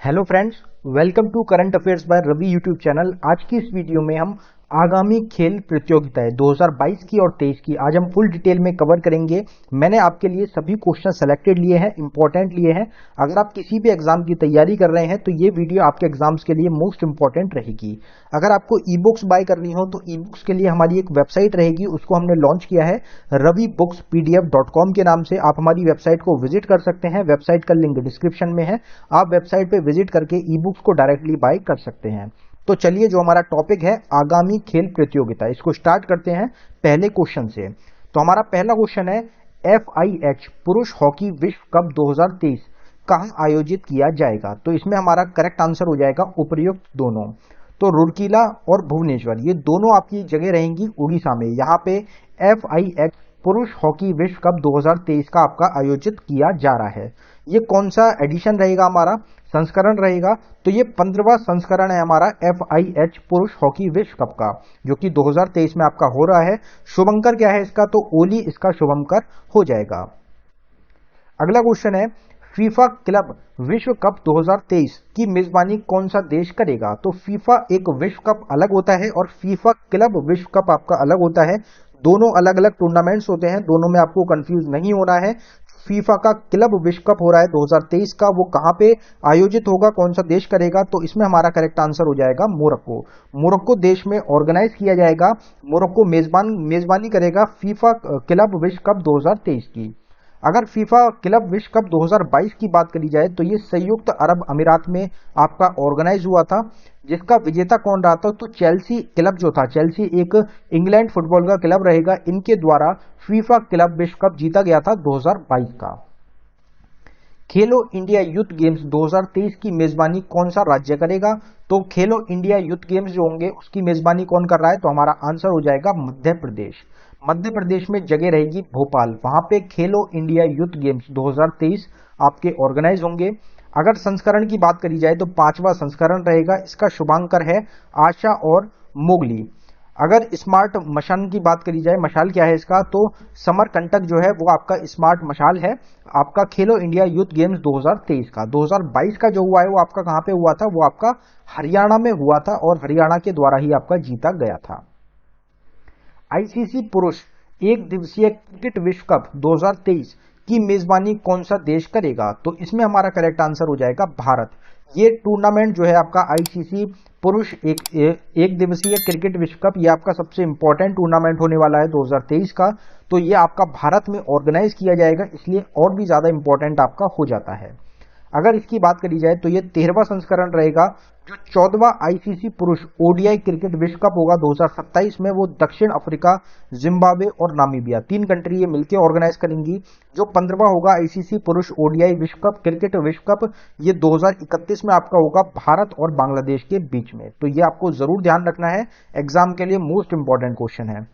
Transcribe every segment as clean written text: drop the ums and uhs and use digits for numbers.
Hello friends, welcome to current affairs by Ravi YouTube channel. आज की इस वीडियो में हम आगामी खेल प्रतियोगिताएं 2022 की और 23 की आज हम फुल डिटेल में कवर करेंगे। मैंने आपके लिए सभी क्वेश्चन सेलेक्टेड लिए हैं, इंपॉर्टेंट लिए हैं। अगर आप किसी भी एग्जाम की तैयारी कर रहे हैं तो ये वीडियो आपके एग्जाम्स के लिए मोस्ट इंपॉर्टेंट रहेगी। अगर आपको ई बुक्स बाय करनी हो तो ई बुक्स के लिए हमारी एक वेबसाइट रहेगी, उसको हमने लॉन्च किया है ravibookspdf.com के नाम से। आप हमारी वेबसाइट को विजिट कर सकते हैं, वेबसाइट का लिंक डिस्क्रिप्शन में है। आप वेबसाइट पे विजिट करके ई बुक्स को डायरेक्टली बाय कर सकते हैं। तो चलिए, जो हमारा टॉपिक है आगामी खेल प्रतियोगिता, इसको स्टार्ट करते हैं पहले क्वेश्चन से। तो हमारा पहला क्वेश्चन है, FIH पुरुष हॉकी विश्व कप 2023 कहां आयोजित किया जाएगा? तो इसमें हमारा करेक्ट आंसर हो जाएगा उपयुक्त दोनों। तो रुड़कीला और भुवनेश्वर ये दोनों आपकी जगह रहेंगी उड़ीसा में। यहाँ पे FIH पुरुष हॉकी विश्व कप 2023 का आपका आयोजित किया जा रहा है। ये कौन सा एडिशन रहेगा, हमारा संस्करण रहेगा? तो ये 15वां संस्करण है हमारा FIH पुरुष हॉकी विश्व कप का, जो कि 2023 में आपका हो रहा है। शुभंकर क्या है इसका? तो ओली इसका शुभंकर हो जाएगा। अगला क्वेश्चन है, फीफा क्लब विश्व कप 2023 की मेजबानी कौन सा देश करेगा? तो फीफा एक विश्व कप अलग होता है और फीफा क्लब विश्व कप आपका अलग होता है। दोनों अलग अलग टूर्नामेंट्स होते हैं, दोनों में आपको कंफ्यूज नहीं होना है। फीफा का क्लब विश्व कप हो रहा है 2023 का, वो कहां पे आयोजित होगा, कौन सा देश करेगा? तो इसमें हमारा करेक्ट आंसर हो जाएगा मोरक्को। मोरक्को देश में ऑर्गेनाइज किया जाएगा। मोरक्को मेजबानी करेगा फीफा क्लब विश्व कप 2023 की। अगर फीफा क्लब विश्व कप 2022 की बात करी जाए तो ये संयुक्त अरब अमीरात में आपका ऑर्गेनाइज हुआ था। जिसका विजेता कौन रहा था? तो चेल्सी क्लब जो था, चेल्सी एक इंग्लैंड फुटबॉल का क्लब रहेगा, इनके द्वारा फीफा क्लब विश्व कप जीता गया था 2022 का। खेलो इंडिया यूथ गेम्स 2023 की मेजबानी कौन सा राज्य करेगा? तो खेलो इंडिया यूथ गेम्स जो होंगे उसकी मेजबानी कौन कर रहा है? तो हमारा आंसर हो जाएगा मध्य प्रदेश। मध्य प्रदेश में जगह रहेगी भोपाल, वहां पे खेलो इंडिया यूथ गेम्स 2023 आपके ऑर्गेनाइज होंगे। अगर संस्करण की बात करी जाए तो 5वां संस्करण रहेगा, इसका शुभांकर है आशा और मोगली। अगर स्मार्ट मशाल की बात करी जाए, मशाल क्या है इसका? तो समर कंटक जो है वो आपका स्मार्ट मशाल है आपका खेलो इंडिया यूथ गेम्स 2023 का। 2022 का जो हुआ है वो आपका कहां पे हुआ था? वो आपका हरियाणा में हुआ था और हरियाणा के द्वारा ही आपका जीता गया था। ICC पुरुष एक दिवसीय क्रिकेट विश्व कप 2023 की मेजबानी कौन सा देश करेगा? तो इसमें हमारा करेक्ट आंसर हो जाएगा भारत। ये टूर्नामेंट जो है आपका ICC पुरुष एक दिवसीय क्रिकेट विश्व कप, ये आपका सबसे इंपॉर्टेंट टूर्नामेंट होने वाला है 2023 का। तो ये आपका भारत में ऑर्गेनाइज किया जाएगा, इसलिए और भी ज्यादा इंपॉर्टेंट आपका हो जाता है। अगर इसकी बात करी जाए तो ये 13वां संस्करण रहेगा। जो 14वां ICC पुरुष ODI क्रिकेट विश्व कप होगा 2027 में, वो दक्षिण अफ्रीका, जिम्बाब्वे और नामीबिया 3 कंट्री ये मिलकर ऑर्गेनाइज करेंगी। जो 15वां होगा ICC पुरुष ODI विश्व कप क्रिकेट विश्व कप, ये 2031 में आपका होगा भारत और बांग्लादेश के बीच में। तो ये आपको जरूर ध्यान रखना है, एग्जाम के लिए मोस्ट इंपॉर्टेंट क्वेश्चन है।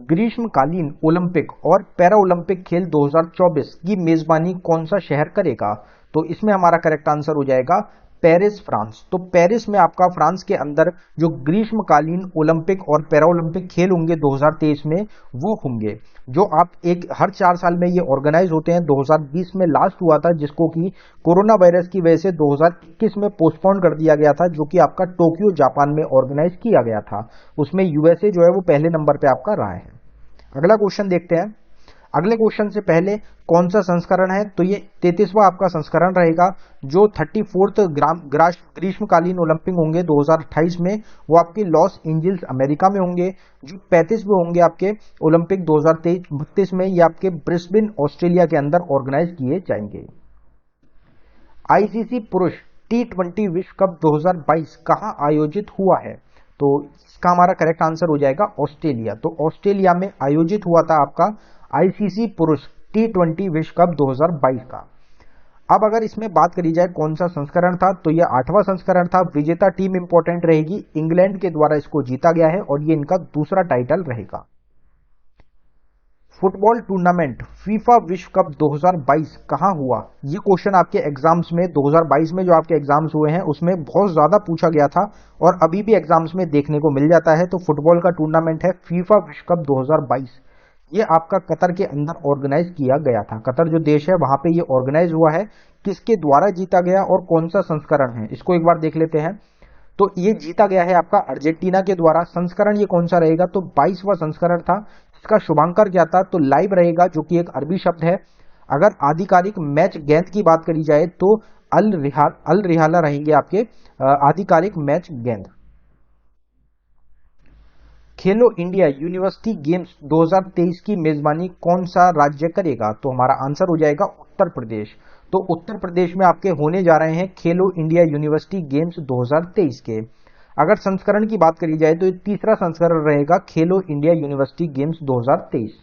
ग्रीष्मकालीन ओलंपिक और पैरा ओलंपिक खेल 2024 की मेजबानी कौन सा शहर करेगा? तो इसमें हमारा करेक्ट आंसर हो जाएगा पेरिस, फ्रांस। तो पेरिस में आपका फ्रांस के अंदर जो ग्रीष्मकालीन ओलंपिक और पैरा ओलंपिक खेल होंगे 2023 में, वो होंगे जो आप हर 4 साल में ये ऑर्गेनाइज होते हैं। 2020 में लास्ट हुआ था, जिसको कि कोरोना वायरस की वजह से 2021 में पोस्टपोन कर दिया गया था, जो कि आपका टोक्यो जापान में ऑर्गेनाइज किया गया था। उसमें USA जो है वो पहले नंबर पे आपका रहा है। अगला क्वेश्चन देखते हैं। अगले क्वेश्चन से पहले कौन सा संस्करण है? तो ये 33वां आपका संस्करण रहेगा। जो 34th ग्रीष्मकालीन ओलंपिक होंगे 2028 में, वो आपके लॉस एंजल्स अमेरिका में होंगे। जो 35वें होंगे आपके ओलंपिक 2032 में, ये आपके ब्रिस्बेन ऑस्ट्रेलिया के अंदर ऑर्गेनाइज किए जाएंगे। ICC पुरुष T20 विश्व कप 2022 कहां आयोजित हुआ है? तो इसका हमारा करेक्ट आंसर हो जाएगा ऑस्ट्रेलिया। तो ऑस्ट्रेलिया में आयोजित हुआ था आपका ICC पुरुष T20 विश्व कप 2022 का। अब अगर इसमें बात करी जाए कौन सा संस्करण था, तो यह 8वां संस्करण था। विजेता टीम इंपॉर्टेंट रहेगी, इंग्लैंड के द्वारा इसको जीता गया है और ये इनका दूसरा टाइटल रहेगा। फुटबॉल टूर्नामेंट फीफा विश्व कप 2022 कहां हुआ? ये क्वेश्चन आपके एग्जाम्स में 2022 में जो आपके एग्जाम्स हुए हैं उसमें बहुत ज्यादा पूछा गया था और अभी भी एग्जाम्स में देखने को मिल जाता है। तो फुटबॉल का टूर्नामेंट है फीफा विश्व कप 2022, ये आपका कतर के अंदर ऑर्गेनाइज किया गया था। कतर जो देश है वहां पे ये ऑर्गेनाइज हुआ है। किसके द्वारा जीता गया और कौन सा संस्करण है, इसको एक बार देख लेते हैं। तो ये जीता गया है आपका अर्जेंटीना के द्वारा। संस्करण ये कौन सा रहेगा, तो 22वां संस्करण था। इसका शुभांकर क्या था, तो लाइव रहेगा, जो कि एक अरबी शब्द है। अगर आधिकारिक मैच गेंद की बात करी जाए तो अल रिहाला रहेंगे आपके आधिकारिक मैच गेंद। खेलो इंडिया यूनिवर्सिटी गेम्स 2023 की मेजबानी कौन सा राज्य करेगा, तो हमारा आंसर हो जाएगा उत्तर प्रदेश। तो उत्तर प्रदेश में आपके होने जा रहे हैं खेलो इंडिया यूनिवर्सिटी गेम्स 2023 के। अगर संस्करण की बात करी जाए तो ये तीसरा संस्करण रहेगा Khelo India university games 2023।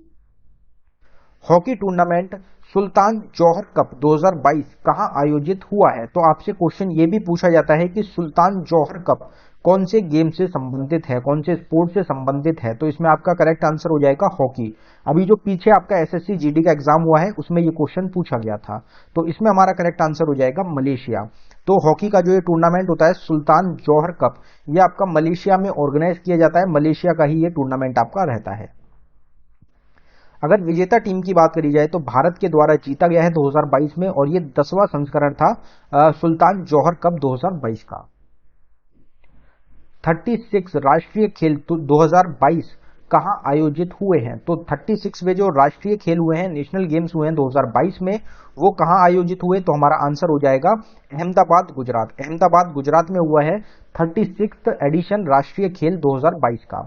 Hockey tournament Sultan Johor cup 2022 कहां आयोजित हुआ है, तो आपसे क्वेश्चन ये भी पूछा जाता है कि सुल्तान जौहर कप कौन से गेम से संबंधित है, कौन से स्पोर्ट से संबंधित है। तो इसमें आपका करेक्ट आंसर हो जाएगा हॉकी। अभी जो पीछे आपका एसएससी जीडी का एग्जाम हुआ है उसमें ये क्वेश्चन पूछा गया था, तो इसमें हमारा करेक्ट आंसर हो जाएगा मलेशिया। तो हॉकी का जो ये टूर्नामेंट होता है सुल्तान जौहर कप, ये आपका मलेशिया में ऑर्गेनाइज किया जाता है। मलेशिया का ही ये टूर्नामेंट आपका रहता है। अगर विजेता टीम की बात करी जाए तो भारत के द्वारा जीता गया है 2022 में, और ये 10वां संस्करण था सुल्तान जौहर कप 2022 का। 36 राष्ट्रीय खेल 2022 कहां आयोजित हुए हैं, तो 36वें जो राष्ट्रीय खेल हुए हैं, नेशनल गेम्स हुए हैं 2022 में, वो कहां आयोजित हुए, तो हमारा आंसर हो जाएगा अहमदाबाद गुजरात। अहमदाबाद गुजरात में हुआ है 36th एडिशन राष्ट्रीय खेल 2022 का।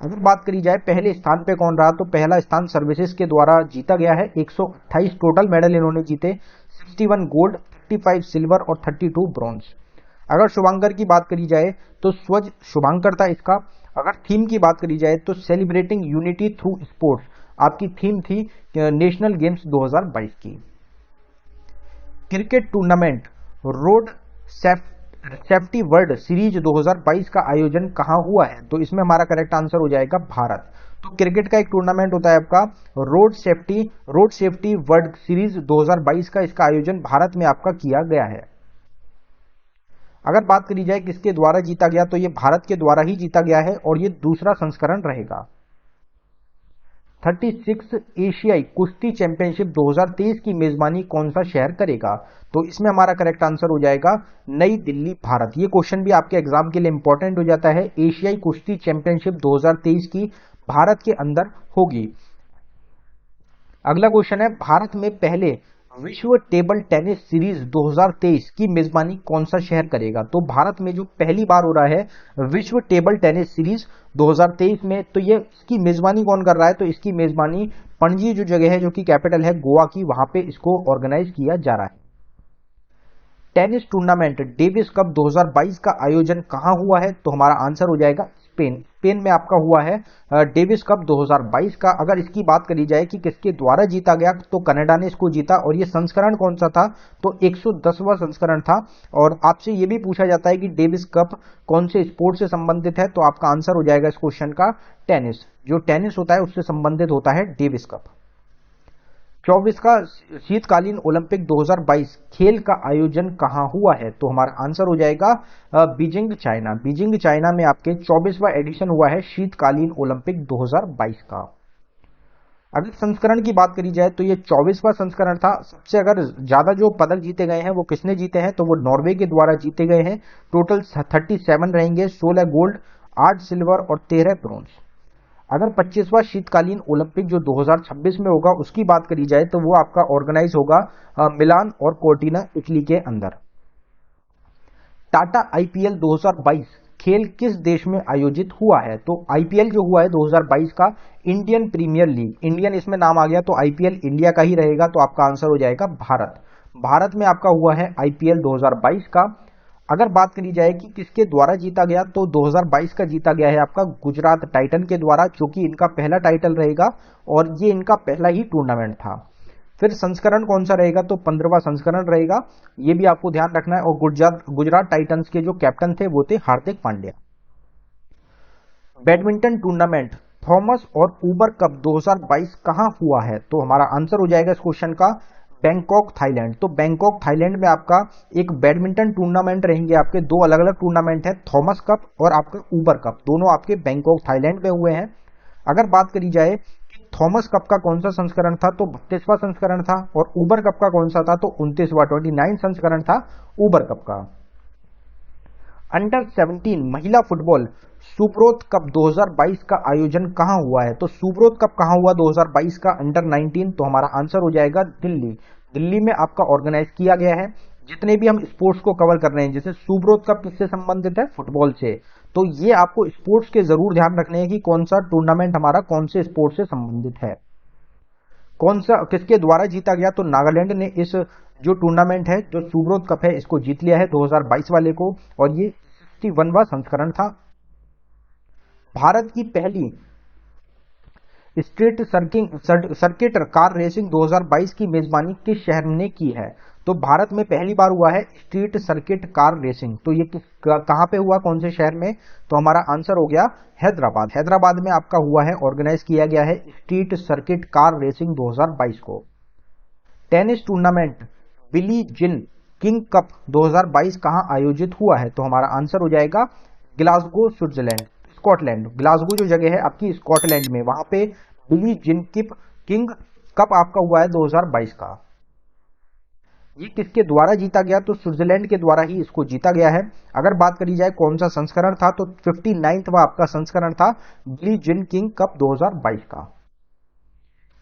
अगर बात करी जाए पहले स्थान पे कौन रहा, तो पहला स्थान सर्विसेज के द्वारा जीता गया है। 128 टोटल मेडल इन्होंने जीते, 61 गोल्ड, 35 सिल्वर और 32 ब्रॉन्ज। अगर शुभांकर की बात करी जाए तो स्वज शुभांकर था इसका। अगर थीम की बात करी जाए तो सेलिब्रेटिंग यूनिटी थ्रू स्पोर्ट्स आपकी थीम थी नेशनल गेम्स 2022 की। Cricket tournament road safety world series 2022 का आयोजन कहां हुआ है, तो इसमें हमारा करेक्ट आंसर हो जाएगा भारत। तो क्रिकेट का एक टूर्नामेंट होता है आपका रोड सेफ्टी वर्ल्ड सीरीज 2022 का, इसका आयोजन भारत में आपका किया गया है। अगर बात करी जाए किसके द्वारा जीता गया, तो ये भारत के द्वारा ही जीता गया है और ये दूसरा संस्करण रहेगा। 36 एशियाई कुश्ती चैंपियनशिप 2023 की मेजबानी कौन सा शहर करेगा, तो इसमें हमारा करेक्ट आंसर हो जाएगा नई दिल्ली भारत। ये क्वेश्चन भी आपके एग्जाम के लिए इंपॉर्टेंट हो जाता है। एशियाई कुश्ती चैंपियनशिप 2023 की भारत के अंदर होगी। अगला क्वेश्चन है भारत में पहले विश्व टेबल टेनिस सीरीज 2023 की मेजबानी कौन सा शहर करेगा, तो भारत में जो पहली बार हो रहा है विश्व टेबल टेनिस सीरीज 2023 में, तो ये इसकी मेजबानी कौन कर रहा है, तो इसकी मेजबानी पणजी जो जगह है जो कि कैपिटल है गोवा की, वहां पे इसको ऑर्गेनाइज किया जा रहा है। टेनिस टूर्नामेंट डेविस कप 2022 का आयोजन कहां हुआ है, तो हमारा आंसर हो जाएगा स्पेन में आपका हुआ है डेविस कप 2022 का। अगर इसकी बात करी जाए कि किसके द्वारा जीता गया, तो कनाडा ने इसको जीता, और ये संस्करण कौन सा था, तो 110वां संस्करण था। और आपसे ये भी पूछा जाता है कि डेविस कप कौन से स्पोर्ट से संबंधित है, तो आपका आंसर हो जाएगा इस क्वेश्चन का टेनिस। जो टेनिस होता है उससे संबंधित होता है डेविस कप। 24 का शीतकालीन ओलंपिक 2022 खेल का आयोजन कहां हुआ है, तो हमारा आंसर हो जाएगा बीजिंग चाइना। बीजिंग चाइना में आपके 24वां एडिशन हुआ है शीतकालीन ओलंपिक 2022 का। अगर संस्करण की बात करी जाए तो ये 24वां संस्करण था। सबसे अगर ज्यादा जो पदक जीते गए हैं वो किसने जीते हैं, तो वो नॉर्वे के द्वारा जीते गए हैं। टोटल 37 रहेंगे, 16 गोल्ड, 8 सिल्वर और 13 ब्रॉन्ज। अगर 25वां शीतकालीन ओलंपिक जो 2026 में होगा उसकी बात करी जाए तो वो आपका ऑर्गेनाइज होगा मिलान और कोर्टिना इटली के अंदर। टाटा आईपीएल 2022 खेल किस देश में आयोजित हुआ है, तो आईपीएल जो हुआ है 2022 का इंडियन प्रीमियर लीग, इंडियन इसमें नाम आ गया तो आईपीएल इंडिया का ही रहेगा, तो आपका आंसर हो जाएगा भारत। भारत में आपका हुआ है आईपीएल 2022 का। अगर बात करी जाए कि किसके द्वारा जीता गया, तो 2022 का जीता गया है आपका गुजरात टाइटन के द्वारा, जो कि इनका पहला टाइटल रहेगा और ये इनका पहला ही टूर्नामेंट था। फिर संस्करण कौन सा रहेगा, तो 15वां संस्करण रहेगा, ये भी आपको ध्यान रखना है। और गुजरात टाइटंस के जो कैप्टन थे वो थे Hardik Pandya. Badminton tournament Thomas और उबर कप 2022 कहां हुआ है, तो हमारा आंसर हो जाएगा इस क्वेश्चन का बैंकॉक थाईलैंड। तो बैंकॉक थाईलैंड में आपका एक बैडमिंटन टूर्नामेंट रहेंगे, आपके दो अलग अलग टूर्नामेंट है, थॉमस कप और आपका उबर कप, दोनों आपके बैंकॉक थाईलैंड में हुए हैं। अगर बात करी जाए कि थॉमस कप का कौन सा संस्करण था, तो 32वां संस्करण था। और उबर कप का कौन सा था, तो 29वां 29 संस्करण था उबर कप का। अंडर 17 महिला फुटबॉल सुब्रोत कप 2022 का आयोजन कहां हुआ है, तो सुब्रोत कप कहां हुआ 2022 का अंडर 19, तो हमारा आंसर हो जाएगा दिल्ली। दिल्ली में आपका ऑर्गेनाइज किया गया है। जितने भी हम स्पोर्ट्स को कवर कर रहे हैं, जैसे सुब्रोत कप किससे संबंधित है, फुटबॉल से, तो ये आपको स्पोर्ट्स के जरूर ध्यान रखने हैं कि कौन सा टूर्नामेंट हमारा कौन से स्पोर्ट्स से संबंधित है, कौन सा किसके द्वारा जीता गया। तो नागालैंड ने इस जो टूर्नामेंट है, जो सुब्रोत कप है, इसको जीत लिया है 2022 वाले को, और ये 61वां संस्करण था। भारत की पहली स्ट्रीट सर्किट कार रेसिंग 2022 की मेजबानी किस शहर ने की है, तो भारत में पहली बार हुआ है स्ट्रीट सर्किट कार रेसिंग। तो ये कहां पे हुआ, कौन से शहर में, तो हमारा आंसर हो गया हैदराबाद। हैदराबाद में आपका हुआ है, ऑर्गेनाइज किया गया है स्ट्रीट सर्किट कार रेसिंग 2022 को। टेनिस टूर्नामेंट बिली जिन किंग कप 2022 कहां आयोजित हुआ है, तो हमारा आंसर हो जाएगा ग्लासगो स्विट्जरलैंड स्कॉटलैंड। ग्लासगो जो जगह है आपकी स्कॉटलैंड में, वहां पे बिली जिन किंग कप आपका हुआ है 2022 का। ये किसके द्वारा जीता गया, तो स्विट्जरलैंड के द्वारा ही इसको जीता गया है। अगर बात करी जाए कौन सा संस्करण था, तो 59वां आपका संस्करण था बिली जिन किंग कप 2022 का।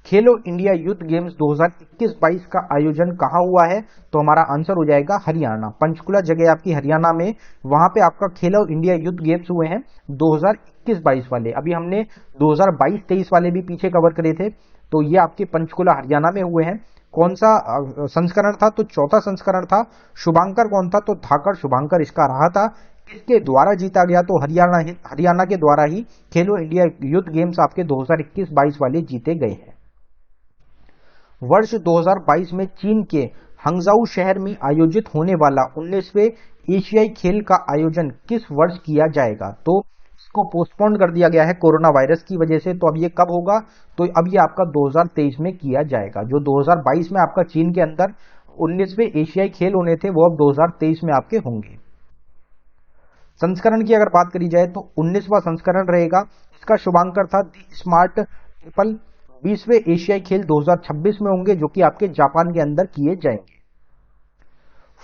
खेलो इंडिया यूथ गेम्स 2021-22 का आयोजन कहां हुआ है, तो हमारा आंसर हो जाएगा हरियाणा। पंचकुला जगह आपकी हरियाणा में, वहां पे आपका खेलो इंडिया यूथ गेम्स हुए हैं 2021-22 वाले। अभी हमने 2022-23 वाले भी पीछे कवर करे थे, तो ये आपके पंचकुला हरियाणा में हुए हैं। कौन सा संस्करण था, तो चौथा संस्करण था। शुभांकर कौन था, तो धाकड़ शुभांकर इसका रहा था। किसके द्वारा जीता गया, तो हरियाणा के द्वारा ही खेलो इंडिया यूथ गेम्स आपके 2021-22 वाले जीते गए हैं। वर्ष 2022 में चीन के हंगझाऊ शहर में आयोजित होने वाला 19वें एशियाई खेल का आयोजन किस वर्ष किया जाएगा, तो इसको पोस्टपोन कर दिया गया है कोरोना वायरस की वजह से। तो अब ये कब होगा, तो अब ये आपका 2023 में किया जाएगा। जो 2022 में आपका चीन के अंदर 19वें एशियाई खेल होने थे, वो अब 2023 में आपके होंगे। संस्करण की अगर बात करी जाए, तो 19वां संस्करण रहेगा। इसका शुभांकर था दी स्मार्ट ट्रिपल। 20वें एशियाई खेल 2026 में होंगे, जो कि आपके जापान के अंदर किए जाएंगे।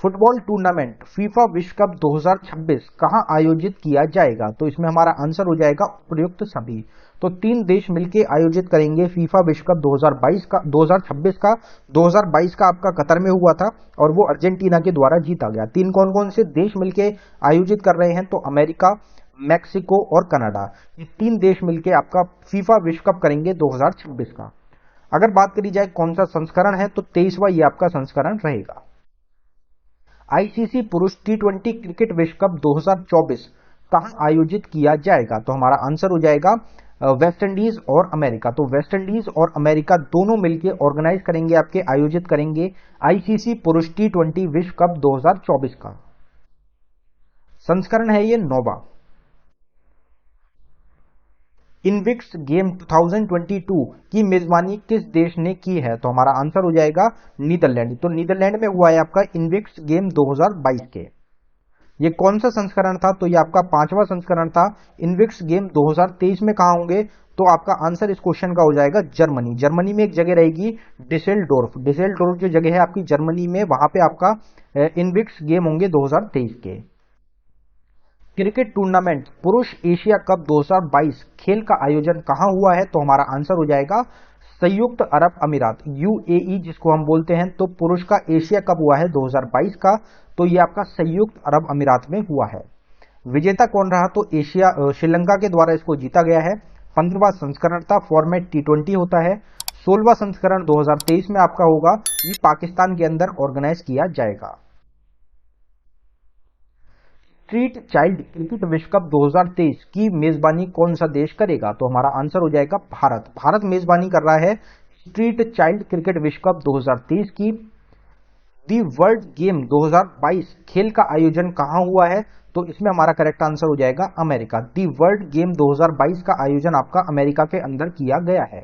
फुटबॉल टूर्नामेंट फीफा विश्व कप 2026 कहां आयोजित किया जाएगा, तो इसमें हमारा आंसर हो जाएगा उपयुक्त सभी। तो 3 देश मिलकर आयोजित करेंगे फीफा विश्व कप 2026 का। 2022 का आपका कतर में हुआ था, और वो अर्जेंटीना के द्वारा जीता गया। 3 कौन कौन से देश मिलकर आयोजित कर रहे हैं, तो अमेरिका, मैक्सिको और कनाडा, ये 3 देश मिलकर आपका फीफा विश्व कप करेंगे 2026 का। अगर बात करी जाए कौन सा संस्करण है, तो 23वां ये आपका संस्करण रहेगा। आईसीसी पुरुष T20 क्रिकेट विश्व कप 2024 कहां आयोजित किया जाएगा, तो हमारा आंसर हो जाएगा वेस्ट इंडीज और अमेरिका। तो वेस्ट इंडीज और अमेरिका दोनों मिलकर ऑर्गेनाइज करेंगे, आपके आयोजित करेंगे आईसीसी पुरुष T20 विश्व कप 2024 का। संस्करण है ये 9वां। इनविक्स गेम 2022 की मेजबानी किस देश ने की है, तो हमारा आंसर हो जाएगा नीदरलैंड। तो नीदरलैंड में हुआ है आपका इनविक्स गेम 2022 के। ये कौन सा संस्करण था, तो ये आपका 5वां संस्करण था। इनविक्स गेम 2023 में कहां होंगे, तो आपका आंसर इस क्वेश्चन का हो जाएगा जर्मनी। जर्मनी में एक जगह रहेगी डिसेल्डोर्फ। डिसेल्डोर्फ जो जगह है आपकी जर्मनी में, वहां पे आपका इनविक्स गेम होंगे 2023 के। क्रिकेट टूर्नामेंट पुरुष एशिया कप 2022 खेल का आयोजन कहां हुआ है, तो हमारा आंसर हो जाएगा संयुक्त अरब अमीरात, यूएई जिसको हम बोलते हैं। तो पुरुष का एशिया कप हुआ है 2022 का, तो ये आपका संयुक्त अरब अमीरात में हुआ है। विजेता कौन रहा, तो श्रीलंका के द्वारा इसको जीता गया है। 15वां संस्करण था, फॉर्मेट T20 होता है। 16वां संस्करण 2023 में आपका होगा, ये पाकिस्तान के अंदर ऑर्गेनाइज किया जाएगा। स्ट्रीट चाइल्ड क्रिकेट विश्व कप 2023 की मेजबानी कौन सा देश करेगा, तो हमारा आंसर हो जाएगा भारत। भारत मेजबानी कर रहा है स्ट्रीट चाइल्ड क्रिकेट विश्व कप 2023 की। दी वर्ल्ड गेम 2022 खेल का आयोजन कहां हुआ है, तो इसमें हमारा करेक्ट आंसर हो जाएगा अमेरिका। दी वर्ल्ड गेम 2022 का आयोजन आपका अमेरिका के अंदर किया गया है।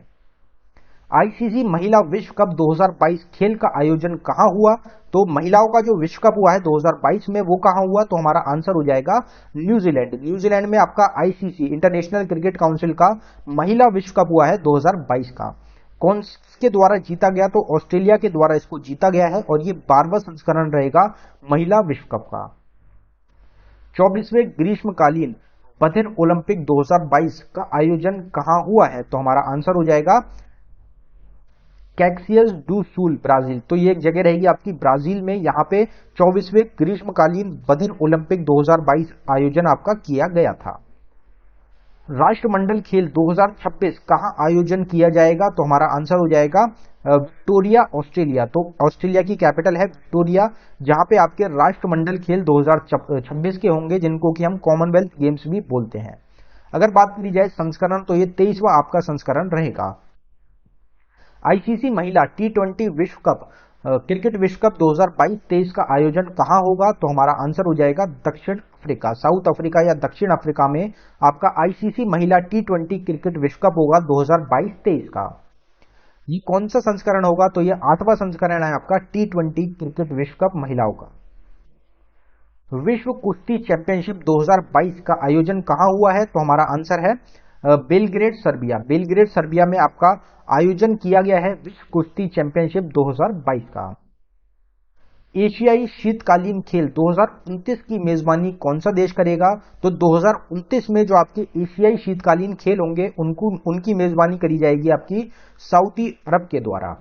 आईसीसी महिला विश्व कप 2022 खेल का आयोजन कहां हुआ? तो महिलाओं का जो विश्व कप हुआ है 2022 में वो कहां हुआ? तो हमारा आंसर हो जाएगा न्यूजीलैंड। न्यूजीलैंड में आपका आईसीसी इंटरनेशनल क्रिकेट काउंसिल का महिला विश्व कप हुआ है 2022 का। कौन के द्वारा जीता गया? तो ऑस्ट्रेलिया के द्वारा इसको जीता गया है और ये 12वां संस्करण रहेगा महिला विश्व कप का। 24वें ग्रीष्मकालीन बधिर ओलंपिक 2022 का आयोजन कहां हुआ है? तो हमारा आंसर हो जाएगा कैक्सियस डू सूल, ब्राजील। तो ये एक जगह रहेगी आपकी ब्राजील में। यहां पे 24वें ग्रीष्मकालीन बधिर ओलंपिक 2022 आयोजन आपका किया गया था। राष्ट्रमंडल खेल 2026 कहां आयोजन किया जाएगा? तो हमारा आंसर हो जाएगा विक्टोरिया, ऑस्ट्रेलिया। तो ऑस्ट्रेलिया की कैपिटल है विक्टोरिया, जहां पे आपके राष्ट्रमंडल खेल 2026 के होंगे, जिनको कि हम कॉमनवेल्थ गेम्स भी बोलते हैं। अगर बात करी जाए संस्करण, तो ये 23वां आपका संस्करण रहेगा। आईसीसी महिला T20 विश्व कप क्रिकेट विश्व कप 2022-23 का आयोजन कहां होगा? तो हमारा आंसर हो जाएगा दक्षिण अफ्रीका, साउथ अफ्रीका या दक्षिण अफ्रीका में आपका आईसीसी महिला T20 क्रिकेट विश्व कप होगा 2022-23 का। ये कौन सा संस्करण होगा? तो ये 8वां संस्करण है आपका T20 क्रिकेट विश्व कप महिलाओं का। विश्व कुश्ती चैंपियनशिप 2022 का आयोजन कहां हुआ है? तो हमारा आंसर है बेलग्रेड, सर्बिया। बेलग्रेड, सर्बिया में आपका आयोजन किया गया है विश्व कुश्ती चैंपियनशिप 2022 का। एशियाई शीतकालीन खेल 2029 की मेजबानी कौन सा देश करेगा? तो 2029 में जो आपके एशियाई शीतकालीन खेल होंगे उनकी मेजबानी करी जाएगी आपकी सऊदी अरब के द्वारा।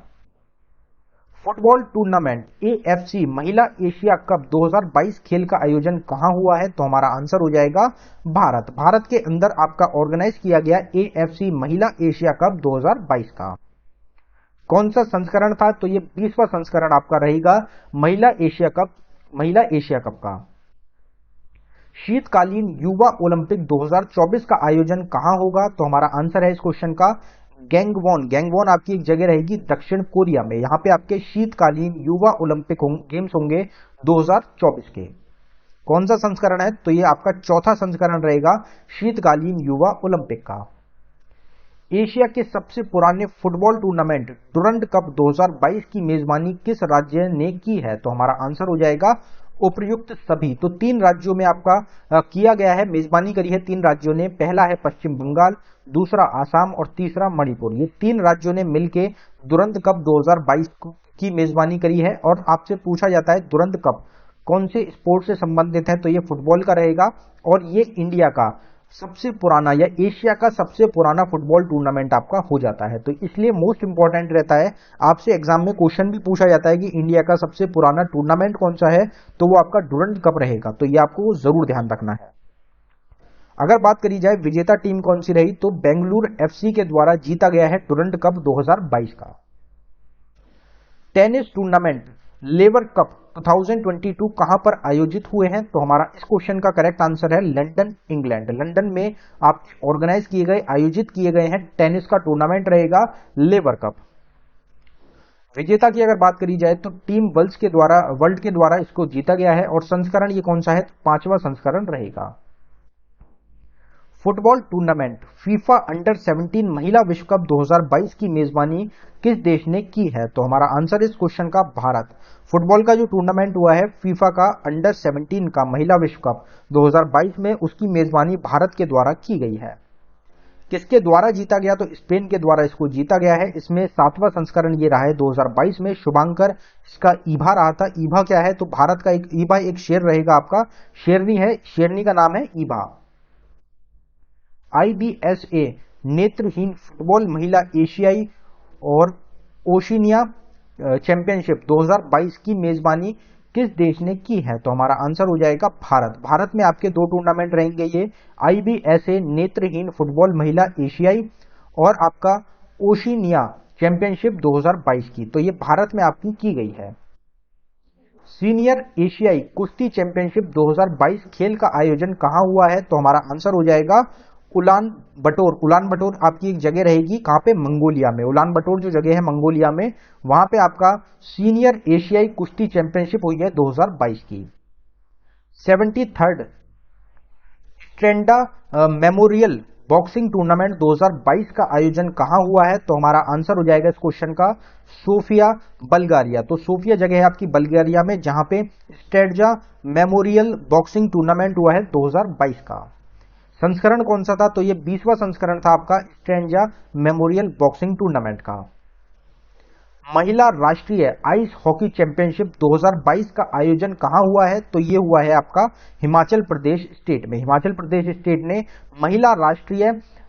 फुटबॉल टूर्नामेंट एएफसी महिला एशिया कप 2022 खेल का आयोजन कहां हुआ है? तो हमारा आंसर हो जाएगा भारत। भारत के अंदर आपका ऑर्गेनाइज किया गया एएफसी महिला एशिया कप 2022 का। कौन सा संस्करण था? तो ये 20वां संस्करण आपका रहेगा महिला एशिया कप का। शीतकालीन युवा ओलंपिक 2024 का आयोजन कहां होगा? तो हमारा आंसर है इस क्वेश्चन का गैंगवॉन आपकी एक जगह रहेगी दक्षिण कोरिया में। यहां पे आपके शीतकालीन युवा ओलंपिक गेम्स होंगे 2024 के। कौन सा संस्करण है? तो ये आपका चौथा संस्करण रहेगा शीतकालीन युवा ओलंपिक का। एशिया के सबसे पुराने फुटबॉल टूर्नामेंट डुरंड कप 2022 की मेजबानी किस राज्य ने की है? तो हमारा आंसर हो जाएगा उपर्युक्त सभी। तो 3 राज्यों में आपका किया गया है, मेजबानी करी है 3 राज्यों ने। पहला है पश्चिम बंगाल, दूसरा आसाम और तीसरा मणिपुर। ये 3 राज्यों ने मिलकर दुरंत कप 2022 की मेजबानी करी है। और आपसे पूछा जाता है दुरंत कप कौन से स्पोर्ट से संबंधित है? तो ये फुटबॉल का रहेगा और ये इंडिया का सबसे पुराना या एशिया का सबसे पुराना फुटबॉल टूर्नामेंट आपका हो जाता है। तो इसलिए मोस्ट इंपॉर्टेंट रहता है, आपसे एग्जाम में क्वेश्चन भी पूछा जाता है कि इंडिया का सबसे पुराना टूर्नामेंट कौन सा है, तो वो आपका डुरंड कप रहेगा। तो ये आपको जरूर ध्यान रखना है। अगर बात करी जाए विजेता टीम कौन सी रही, तो बेंगलुरु एफसी के द्वारा जीता गया है डुरंड कप 2022 का। टेनिस टूर्नामेंट लेवर कप 2022 कहां पर आयोजित हुए हैं? तो हमारा इस क्वेश्चन का करेक्ट आंसर है लंदन, इंग्लैंड। लंदन में आप ऑर्गेनाइज किए गए, आयोजित किए गए हैं टेनिस का टूर्नामेंट रहेगा लेवर कप। विजेता की अगर बात करी जाए तो टीम वर्ल्ड के द्वारा इसको जीता गया है। और संस्करण ये कौन सा है? 5वां संस्करण रहेगा। फुटबॉल टूर्नामेंट फीफा अंडर 17 महिला विश्व कप 2022 की मेजबानी किस देश ने की है? तो हमारा आंसर इस क्वेश्चन का भारत। फुटबॉल का जो टूर्नामेंट हुआ है फीफा का अंडर 17 का महिला विश्व कप 2022 में, उसकी मेजबानी भारत के द्वारा की गई है। किसके द्वारा जीता गया? तो स्पेन के द्वारा इसको जीता गया है। इसमें 7वां संस्करण ये रहा है 2022 में। शुभांकर इसका ईभा रहा था। ईभा क्या है? तो भारत का एक ईभा एक शेर रहेगा आपका, शेरनी है, शेरनी का नाम है ईभा। IBSA नेत्रहीन फुटबॉल महिला एशियाई और ओशिनिया चैंपियनशिप 2022 की मेजबानी किस देश ने की है? तो हमारा आंसर हो जाएगा भारत। भारत में आपके 2 टूर्नामेंट रहेंगे, ये IBSA नेत्रहीन फुटबॉल महिला एशियाई और आपका ओशिनिया चैंपियनशिप 2022 की। तो ये भारत में आपकी की गई है। सीनियर एशियाई कुश्ती चैंपियनशिप 2022 खेल का आयोजन कहां हुआ है? तो हमारा आंसर हो जाएगा उलान बटोर। उलान बटोर आपकी एक जगह रहेगी, कहां पे? मंगोलिया में। उलान बटोर जो जगह है मंगोलिया में, वहां पे आपका सीनियर एशियाई कुश्ती चैंपियनशिप हुई है 2022 की। 73rd स्ट्रेंडा मेमोरियल बॉक्सिंग टूर्नामेंट 2022 का आयोजन कहाँ हुआ है? तो हमारा आंसर हो जाएगा इस क्वेश्चन का सोफिया, बल्गारिया। तो सोफिया जगह है आपकी बल्गारिया में, जहां पे स्टेडजा मेमोरियल बॉक्सिंग टूर्नामेंट हुआ है 2022 का। संस्करण कौन सा था? तो ये 20वां संस्करण था आपका स्टेडजा मेमोरियल बॉक्सिंग टूर्नामेंट का। महिला राष्ट्रीय आइस हॉकी चैंपियनशिप 2022 का आयोजन कहां हुआ है? तो ये हुआ है आपका हिमाचल प्रदेश स्टेट में। हिमाचल प्रदेश स्टेट ने महिला राष्ट्रीय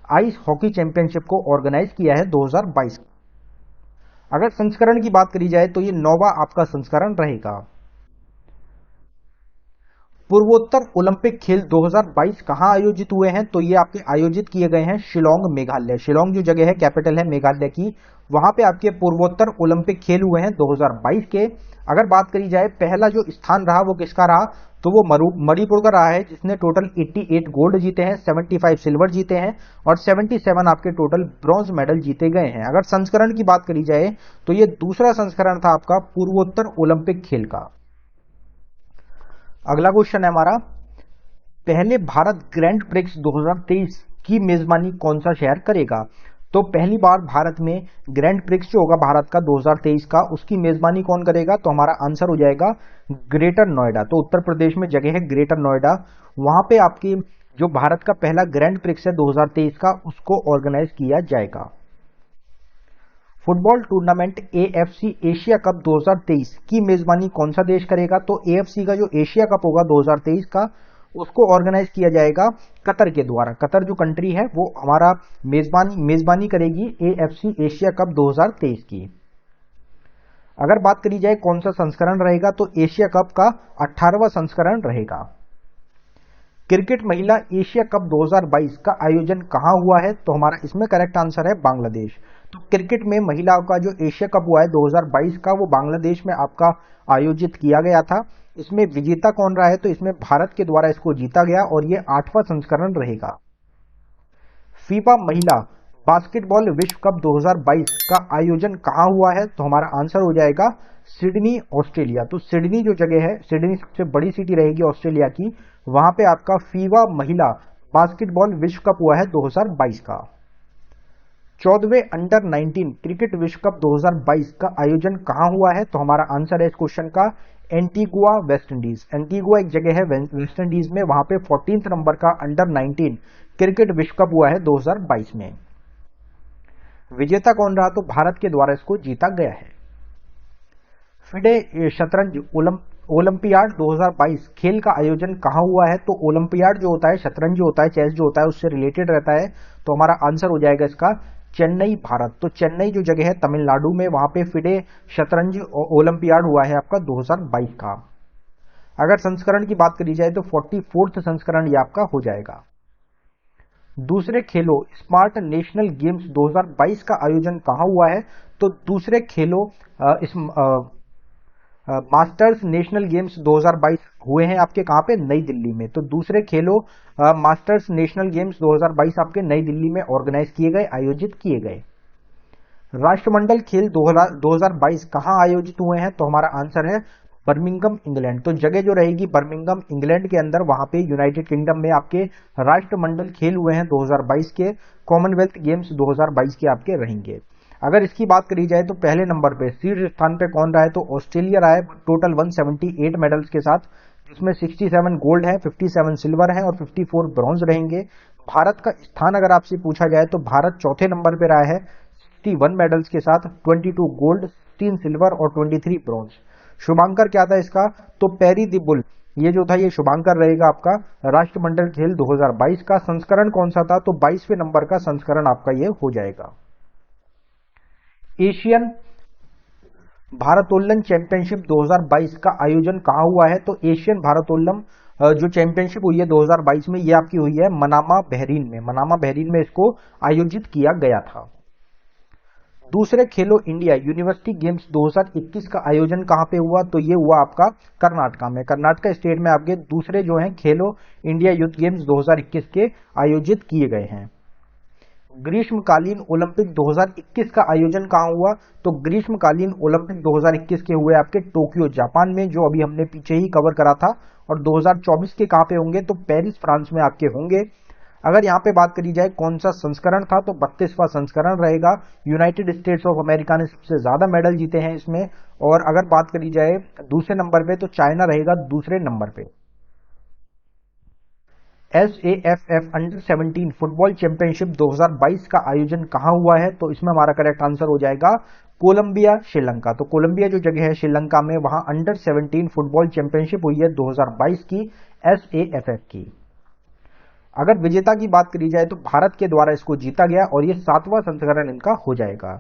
आइस हॉकी चैंपियनशिप को ऑर्गेनाइज किया है 2022। अगर संस्करण की बात करी जाए तो ये 9वां आपका संस्करण रहेगा। पूर्वोत्तर ओलंपिक खेल 2022 कहां आयोजित हुए हैं? तो ये आपके आयोजित किए गए हैं शिलोंग, मेघालय। शिलोंग जो जगह है कैपिटल है मेघालय की, वहां पे आपके पूर्वोत्तर ओलंपिक खेल हुए हैं 2022 के। अगर बात करी जाए पहला जो स्थान रहा वो किसका रहा? तो वो मणिपुर का रहा है, जिसने टोटल 88 गोल्ड जीते हैं, 75 सिल्वर जीते हैं और 77 आपके टोटल ब्रॉन्ज मेडल जीते गए हैं। अगर संस्करण की बात करी जाए तो ये दूसरा संस्करण था आपका पूर्वोत्तर ओलंपिक खेल का। अगला क्वेश्चन है हमारा, पहले भारत ग्रैंड प्रिक्स 2023 की मेजबानी कौन सा शहर करेगा? तो पहली बार भारत में ग्रैंड प्रिक्स जो होगा भारत का 2023 का, उसकी मेजबानी कौन करेगा? तो हमारा आंसर हो जाएगा ग्रेटर नोएडा। तो उत्तर प्रदेश में जगह है ग्रेटर नोएडा, वहां पे आपकी जो भारत का पहला ग्रैंड प्रिक्स है 2023 का, उसको ऑर्गेनाइज किया जाएगा। Football tournament AFC Asia cup 2023 की मेजबानी कौन सा देश करेगा? तो एएफसी का जो एशिया कप होगा 2023 का, उसको ऑर्गेनाइज किया जाएगा कतर के द्वारा। कतर जो कंट्री है वो हमारा मेजबानी करेगी एएफसी एशिया कप 2023 की। अगर बात करी जाए कौन सा संस्करण रहेगा, तो एशिया कप का 18वां संस्करण रहेगा। क्रिकेट महिला एशिया कप 2022 का आयोजन कहां हुआ है? तो हमारा इसमें करेक्ट आंसर है बांग्लादेश। तो क्रिकेट में महिलाओं का जो एशिया कप हुआ है 2022 का, वो बांग्लादेश में आपका आयोजित किया गया था। इसमें विजेता कौन रहा है? तो इसमें भारत के द्वारा इसको जीता गया और ये 8वां संस्करण रहेगा। फीफा महिला बास्केटबॉल विश्व कप 2022 का आयोजन कहां हुआ है? तो हमारा आंसर हो जाएगा सिडनी, ऑस्ट्रेलिया। तो सिडनी जो जगह है, सिडनी सबसे बड़ी सिटी रहेगी ऑस्ट्रेलिया की, वहां पे आपका फीफा महिला बास्केटबॉल विश्व कप हुआ है 2022 का। 14वें अंडर 19 क्रिकेट विश्व कप 2022 का आयोजन कहां हुआ है? तो हमारा आंसर है इस क्वेश्चन का एंटीगुआ, वेस्ट इंडीज। एंटीगुआ एक जगह है वेस्ट इंडीज में, वहां पे 14th नंबर का अंडर 19 क्रिकेट विश्व कप हुआ है 2022 में। विजेता कौन रहा? तो भारत के द्वारा इसको जीता गया है। फिडे शतरंज ओलंपियाड 2022 खेल का आयोजन कहां हुआ है? तो ओलंपियाड जो होता है, शतरंज जो होता है, चेस जो होता है, उससे रिलेटेड रहता है। तो हमारा आंसर हो जाएगा इसका चेन्नई, भारत। तो चेन्नई जो जगह है तमिलनाडु में, वहां पे फिडे शतरंज ओलंपियाड हुआ है आपका 2022 का। अगर संस्करण की बात करी जाए तो 44th संस्करण ये आपका हो जाएगा। दूसरे खेलों स्मार्ट नेशनल गेम्स 2022 का आयोजन कहां हुआ है? तो दूसरे खेलों मास्टर्स नेशनल गेम्स 2022 हुए हैं आपके कहां पे? नई दिल्ली में। तो दूसरे खेलों मास्टर्स नेशनल गेम्स 2022 आपके नई दिल्ली में ऑर्गेनाइज किए गए, आयोजित किए गए। राष्ट्रमंडल खेल 2022 कहां आयोजित हुए हैं? तो हमारा आंसर है बर्मिंघम, इंग्लैंड। तो जगह जो रहेगी बर्मिंघम, इंग्लैंड के अंदर, वहां पे यूनाइटेड किंगडम में आपके राष्ट्रमंडल खेल हुए हैं 2022 के। कॉमनवेल्थ गेम्स 2022 के आपके रहेंगे। अगर इसकी बात करी जाए तो पहले नंबर पे शीर्ष स्थान पे कौन रहा है? तो ऑस्ट्रेलिया रहा है टोटल 178 मेडल्स के साथ, जिसमें 67 गोल्ड है, 57 सिल्वर है और 54 ब्रॉन्ज रहेंगे। भारत का स्थान अगर आपसे पूछा जाए तो भारत चौथे नंबर पे रहा है 61 मेडल्स के साथ, 22 गोल्ड, 3 सिल्वर और 23 ब्रॉन्ज। शुभांकर क्या था इसका? तो पेरी द बुल, ये जो था ये शुभांकर रहेगा आपका राष्ट्रमंडल खेल 2022 का। संस्करण कौन सा था? तो 22वें नंबर का संस्करण आपका ये हो जाएगा। एशियन भारोत्तोलन चैंपियनशिप 2022 का आयोजन कहां हुआ है? तो एशियन भारोत्तोलन जो चैंपियनशिप हुई है 2022 में, ये आपकी हुई है मनामा, बहरीन में। मनामा, बहरीन में इसको आयोजित किया गया था। दूसरे खेलो इंडिया यूनिवर्सिटी गेम्स 2021 का आयोजन कहां पे हुआ? तो ये हुआ आपका कर्नाटका में। कर्नाटका स्टेट में आपके दूसरे जो हैं खेलो इंडिया यूथ गेम्स 2021 के आयोजित किए गए हैं। ग्रीष्मकालीन ओलंपिक 2021 का आयोजन कहां हुआ? तो ग्रीष्मकालीन ओलंपिक 2021 के हुए आपके टोक्यो, जापान में, जो अभी हमने पीछे ही कवर करा था। और 2024 के कहां पे होंगे? तो पेरिस, फ्रांस में आपके होंगे। अगर यहाँ पे बात करी जाए कौन सा संस्करण था, तो 32वां संस्करण रहेगा। यूनाइटेड स्टेट्स ऑफ अमेरिका ने सबसे ज्यादा मेडल जीते हैं इसमें। और अगर बात करी जाए दूसरे नंबर पे, तो चाइना रहेगा दूसरे नंबर पे। SAFF अंडर 17 फुटबॉल चैंपियनशिप 2022 का आयोजन कहां हुआ है, तो इसमें हमारा करेक्ट आंसर हो जाएगा कोलंबिया, श्रीलंका। तो कोलंबिया जो जगह है श्रीलंका में, वहां अंडर 17 फुटबॉल चैंपियनशिप हुई है 2022 की SAFF की। अगर विजेता की बात करी जाए तो भारत के द्वारा इसको जीता गया और ये 7वां संस्करण इनका हो जाएगा।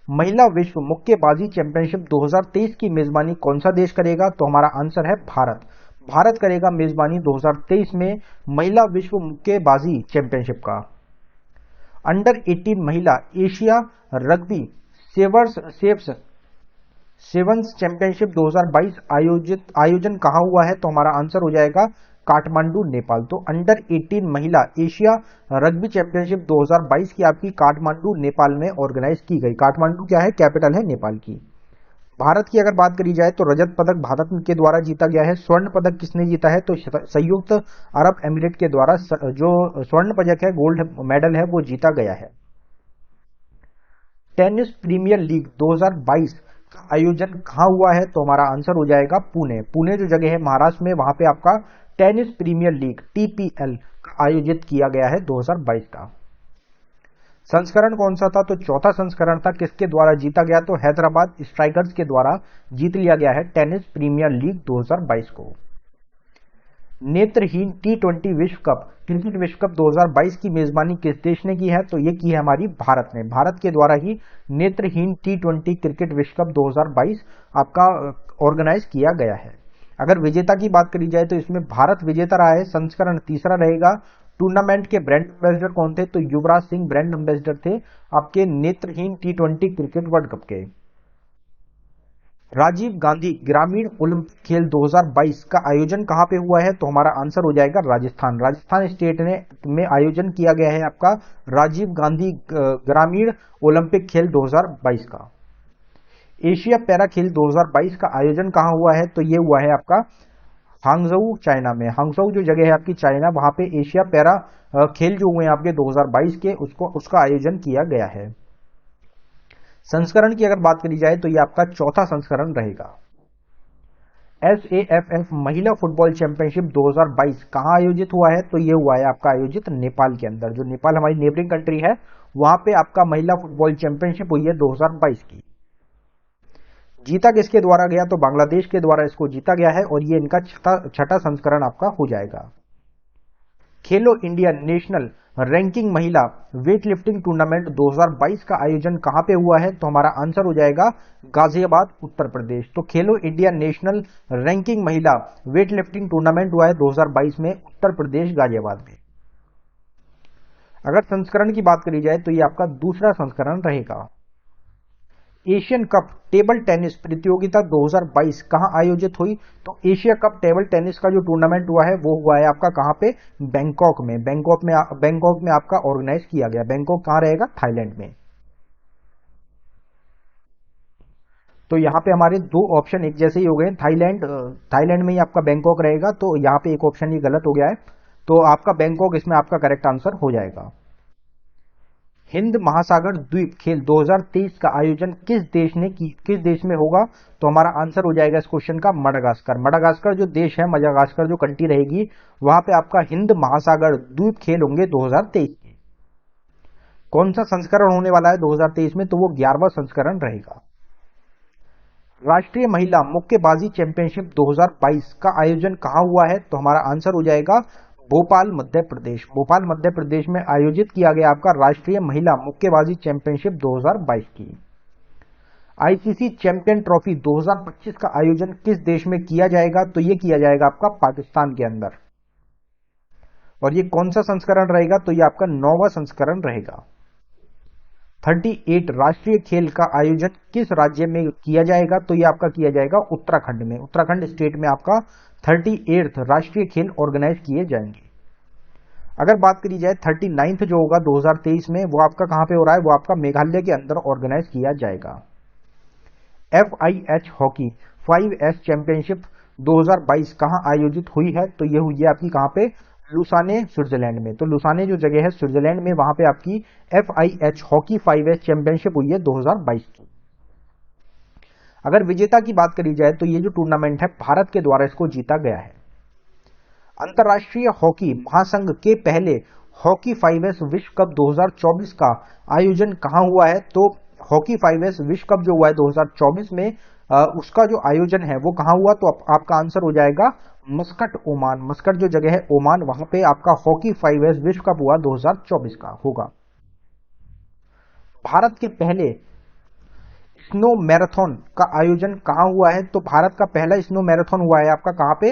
महिला विश्व मुक्केबाजी चैंपियनशिप 2023 की मेजबानी कौन सा देश करेगा, तो हमारा आंसर है भारत। भारत करेगा मेजबानी 2023 में महिला विश्व मुक्केबाजी चैंपियनशिप का। अंडर 18 महिला एशिया रग्बी सेवंस चैंपियनशिप 2022 आयोजन कहां हुआ है, तो हमारा आंसर हो जाएगा काठमांडू, नेपाल। तो अंडर 18 महिला एशिया रग्बी चैंपियनशिप 2022 की आपकी काठमांडू, नेपाल में ऑर्गेनाइज की गई। काठमांडू क्या है, कैपिटल है नेपाल की। भारत की अगर बात करी जाए तो रजत पदक भारत के द्वारा जीता गया है। स्वर्ण पदक किसने जीता है, तो संयुक्त अरब एमिरेट के द्वारा जो स्वर्ण पदक है, गोल्ड मेडल है, वो जीता गया है। टेनिस प्रीमियर लीग 2022 का आयोजन कहां हुआ है, तो हमारा आंसर हो जाएगा पुणे। पुणे जो जगह है महाराष्ट्र में, वहां पे आपका टेनिस प्रीमियर लीग TPL का आयोजित किया गया है 2022 का। संस्करण कौन सा था, तो चौथा संस्करण था। किसके द्वारा जीता गया, तो हैदराबाद स्ट्राइकर्स के द्वारा जीत लिया गया है टेनिस प्रीमियर लीग 2022 को। नेत्रहीन T20 विश्व कप क्रिकेट विश्व कप 2022 की मेजबानी किस देश ने की है, तो ये की है हमारी भारत ने। भारत के द्वारा ही नेत्रहीन T20 क्रिकेट विश्व कप 2022 आपका ऑर्गेनाइज किया गया है। अगर विजेता की बात करी जाए तो इसमें भारत विजेता रहा है, संस्करण तीसरा रहेगा। टूर्नामेंट के ब्रांड एम्बेसडर कौन थे, तो युवराज सिंह ब्रांड एम्बेसडर थे आपके नेत्रहीन T20 क्रिकेट वर्ल्ड कप के। राजीव गांधी ग्रामीण ओलंपिक खेल 2022 का आयोजन कहां पे हुआ है, तो हमारा आंसर हो जाएगा राजस्थान। राजस्थान स्टेट में आयोजन किया गया है आपका राजीव गांधी ग्रामीण ओलंपिक खेल 2022 का। एशिया पैरा खेल 2022 का आयोजन कहां हुआ है, तो ये हुआ है आपका हांगझोउ, चाइना में। हांगझोउ जो जगह है आपकी चाइना, वहां पे एशिया पैरा खेल जो हुए हैं आपके 2022 के, उसका आयोजन किया गया है। संस्करण की अगर बात करी जाए तो ये आपका चौथा संस्करण रहेगा। SAFF महिला फुटबॉल चैंपियनशिप 2022 कहां आयोजित हुआ है, तो ये हुआ है आपका आयोजित नेपाल के अंदर। जो नेपाल हमारी नेबरिंग कंट्री है, वहां पे आपका महिला फुटबॉल चैंपियनशिप हुई है 2022 की। जीता किसके द्वारा गया, तो बांग्लादेश के द्वारा इसको जीता गया है और ये इनका छठा संस्करण आपका हो जाएगा। खेलो इंडिया नेशनल रैंकिंग महिला वेट लिफ्टिंग टूर्नामेंट 2022 का आयोजन कहां पे हुआ है, तो हमारा आंसर हो जाएगा गाजियाबाद, उत्तर प्रदेश। तो खेलो इंडिया नेशनल रैंकिंग महिला वेट लिफ्टिंग टूर्नामेंट हुआ है 2022 में उत्तर प्रदेश गाजियाबाद में। अगर संस्करण की बात करी जाए तो ये आपका दूसरा संस्करण रहेगा। एशियन कप टेबल टेनिस प्रतियोगिता 2022 कहां आयोजित हुई, तो एशिया कप टेबल टेनिस का जो टूर्नामेंट हुआ है वो हुआ है आपका कहां पे, बैंकॉक में। बैंकॉक में आपका ऑर्गेनाइज किया गया। बैंकॉक कहां रहेगा, थाईलैंड में। तो यहां पे हमारे दो ऑप्शन एक जैसे ही हो गए। थाईलैंड में ही आपका बैंकॉक रहेगा, तो यहां पे एक ऑप्शन ही गलत हो गया है, तो आपका बैंकॉक इसमें आपका करेक्ट आंसर हो जाएगा। हिंद महासागर द्वीप खेल 2023 का आयोजन किस देश में होगा, तो हमारा आंसर हो जाएगा इस क्वेश्चन का मडागास्कर। मडागास्कर जो देश है, मडागास्कर जो कंट्री रहेगी, वहां पे आपका हिंद महासागर द्वीप खेल होंगे 2023 के। कौन सा संस्करण होने वाला है 2023 में, तो वो 11वां संस्करण रहेगा। राष्ट्रीय महिला मुक्केबाजी चैंपियनशिप 2022 का आयोजन कहां हुआ है, तो हमारा आंसर हो जाएगा भोपाल, मध्य प्रदेश। भोपाल मध्य प्रदेश में आयोजित किया गया आपका राष्ट्रीय महिला मुक्केबाजी चैंपियनशिप 2022 की। आईसीसी चैंपियन ट्रॉफी 2025 का आयोजन किस देश में किया जाएगा, तो ये किया जाएगा आपका पाकिस्तान के अंदर। और ये कौन सा संस्करण रहेगा, तो ये आपका 9वां संस्करण रहेगा। 38 राष्ट्रीय खेल का आयोजन किस राज्य में किया जाएगा, तो ये आपका किया जाएगा उत्तराखंड में। उत्तराखंड स्टेट में आपका 38 राष्ट्रीय खेल ऑर्गेनाइज किए जाएंगे। अगर बात करी जाए 39 जो होगा 2023 में, वो आपका कहां पे हो रहा है, वो आपका मेघालय के अंदर ऑर्गेनाइज किया जाएगा। FIH हॉकी 5S चैंपियनशिप 2022 कहां आयोजित हुई है, तो ये हुई है आपकी कहां पे, लुसाने स्विट्जरलैंड में। तो लुसाने जो जगह है स्विट्जरलैंड में, वहां पे आपकी FIH हॉकी 5S चैंपियनशिप हुई है 2022 की। अगर विजेता की बात करी जाए तो ये जो टूर्नामेंट है भारत के द्वारा इसको जीता गया है। अंतर्राष्ट्रीय हॉकी महासंघ के पहले हॉकी 5S विश्व कप 2024 का आयोजन कहां हुआ है? तो हॉकी 5S विश्व कप जो हुआ है 2024 में, उसका जो आयोजन है वो कहां हुआ? तो आपका आंसर हो जाएगा मस्कट, ओमान। मस्कट जो जगह है ओमान, वहां पे आपका हॉकी 5S विश्व कप हुआ 2024 का होगा। भारत के पहले स्नो मैराथन का आयोजन कहां हुआ है? तो भारत का पहला स्नो मैराथन हुआ है आपका कहां पे?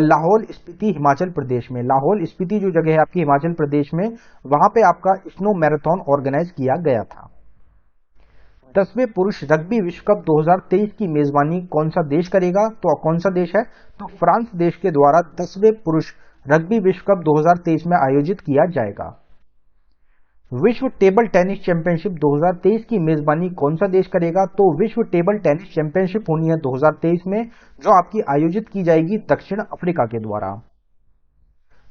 लाहौल स्पीति हिमाचल प्रदेश में। लाहौल स्पीति जो जगह है आपकी हिमाचल प्रदेश में, वहां पे आपका स्नो मैराथन ऑर्गेनाइज किया गया था। 10वें पुरुष रग्बी विश्व कप 2023 की मेजबानी कौन सा देश करेगा? तो कौन सा देश है? तो फ्रांस देश के द्वारा 10वें पुरुष रग्बी विश्व कप 2023 में आयोजित किया जाएगा। विश्व टेबल टेनिस चैंपियनशिप 2023 की मेजबानी कौन सा देश करेगा? तो विश्व टेबल टेनिस चैंपियनशिप होनी है 2023 में, जो आपकी आयोजित की जाएगी दक्षिण अफ्रीका के द्वारा।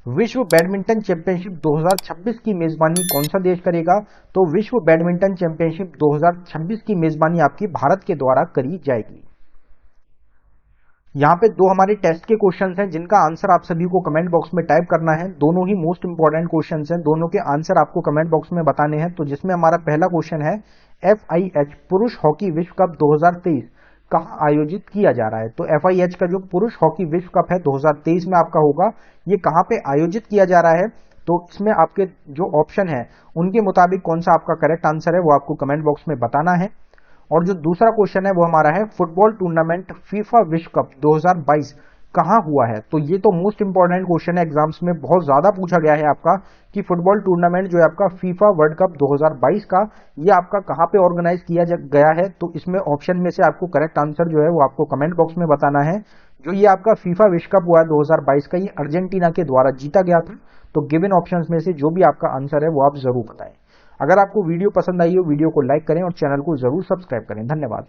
विश्व बैडमिंटन चैंपियनशिप 2026 की मेजबानी कौन सा देश करेगा? तो विश्व बैडमिंटन चैंपियनशिप 2026 की मेजबानी आपकी भारत के द्वारा करी जाएगी। यहाँ पे दो हमारे टेस्ट के क्वेश्चंस हैं जिनका आंसर आप सभी को कमेंट बॉक्स में टाइप करना है। दोनों ही मोस्ट इंपॉर्टेंट क्वेश्चंस हैं, दोनों के आंसर आपको कमेंट बॉक्स में बताने हैं। तो जिसमें हमारा पहला क्वेश्चन है FIH पुरुष हॉकी विश्व कप 2023 कहाँ आयोजित किया जा रहा है? तो FIH का जो पुरुष हॉकी विश्व कप है 2023 में आपका होगा, ये कहाँ पे आयोजित किया जा रहा है? तो इसमें आपके जो ऑप्शन है उनके मुताबिक कौन सा आपका करेक्ट आंसर है वो आपको कमेंट बॉक्स में बताना है। और जो दूसरा क्वेश्चन है वो हमारा है फुटबॉल टूर्नामेंट फीफा विश्व कप 2022 कहां हुआ है? तो ये तो मोस्ट इंपॉर्टेंट क्वेश्चन है, एग्जाम्स में बहुत ज्यादा पूछा गया है आपका कि फुटबॉल टूर्नामेंट जो है आपका फीफा वर्ल्ड कप 2022 का, ये आपका कहां पे ऑर्गेनाइज किया गया है? तो इसमें ऑप्शन में से आपको करेक्ट आंसर जो है वो आपको कमेंट बॉक्स में बताना है। जो ये आपका फीफा विश्व कप हुआ है 2022 का, ये अर्जेंटीना के द्वारा जीता गया था। तो गिवन ऑप्शंस में से जो भी आपका आंसर है वो आप जरूर बताएं। अगर आपको वीडियो पसंद आई हो, वीडियो को लाइक करें और चैनल को जरूर सब्सक्राइब करें। धन्यवाद।